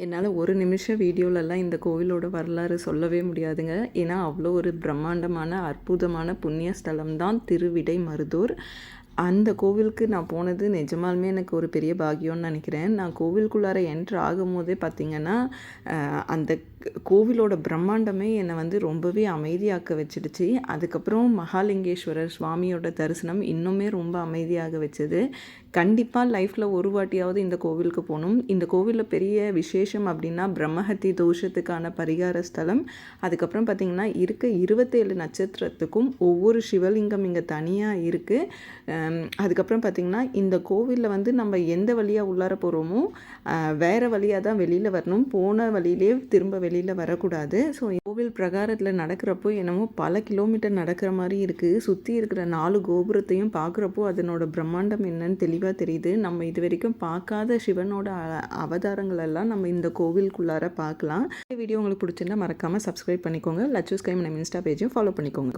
என்னால் ஒரு நிமிஷம் வீடியோலலாம் இந்த கோவிலோட வரலாறு சொல்லவே முடியாதுங்க. ஏன்னா அவ்வளோ ஒரு பிரம்மாண்டமான அற்புதமான புண்ணிய ஸ்தலம் தான் திருவிடைமருதூர். அந்த கோவிலுக்கு நான் போனது நிஜமாலுமே எனக்கு ஒரு பெரிய பாக்கியம்னு நினைக்கிறேன். நான் கோவிலுக்குள்ளார என்ட்ரு ஆகும்போதே பார்த்திங்கன்னா, அந்த கோவிலோட பிரம்மாண்டமே என்னை வந்து ரொம்பவே அமைதியாக்க வச்சிடுச்சு. அதுக்கப்புறம் மகாலிங்கேஸ்வரர் சுவாமியோட தரிசனம் இன்னுமே ரொம்ப அமைதியாக வச்சது. கண்டிப்பாக லைஃப்பில் ஒரு வாட்டியாவது இந்த கோவிலுக்கு போகணும். இந்த கோவிலில் பெரிய விசேஷம் அப்படின்னா பிரம்மஹத்தி தோஷத்துக்கான பரிகார ஸ்தலம். அதுக்கப்புறம் பார்த்திங்கன்னா இருக்க 27 நட்சத்திரத்துக்கும் ஒவ்வொரு சிவலிங்கம் இங்கே தனியாக இருக்குது. அதுக்கப்புறம் பார்த்திங்கன்னா இந்த கோவிலில் வந்து நம்ம எந்த வழியாக உள்ளார போகிறோமோ வேறு வழியாக தான் வெளியில் வரணும். போன வழியிலே திரும்ப வெளியில் வரக்கூடாது. ஸோ கோவில் பிரகாரத்தில் நடக்கிறப்போ என்னமோ பல கிலோமீட்டர் நடக்கிற மாதிரி இருக்குது. சுற்றி இருக்கிற 4 கோபுரத்தையும் பார்க்குறப்போ அதனோட பிரம்மாண்டம் என்னன்னு தெளிவாக தெரியுது. நம்ம இது வரைக்கும் பார்க்காத சிவனோட அவதாரங்கள் எல்லாம் நம்ம இந்த கோவிலுக்குள்ளார பார்க்கலாம். இந்த வீடியோ உங்களுக்கு பிடிச்சிருந்தா மறக்காமல் சப்ஸ்கிரைப் பண்ணிக்கோங்க. லட்சு ஸ்கை நம்ம இன்ஸ்டா பேஜையும் ஃபாலோ பண்ணிக்கோங்க.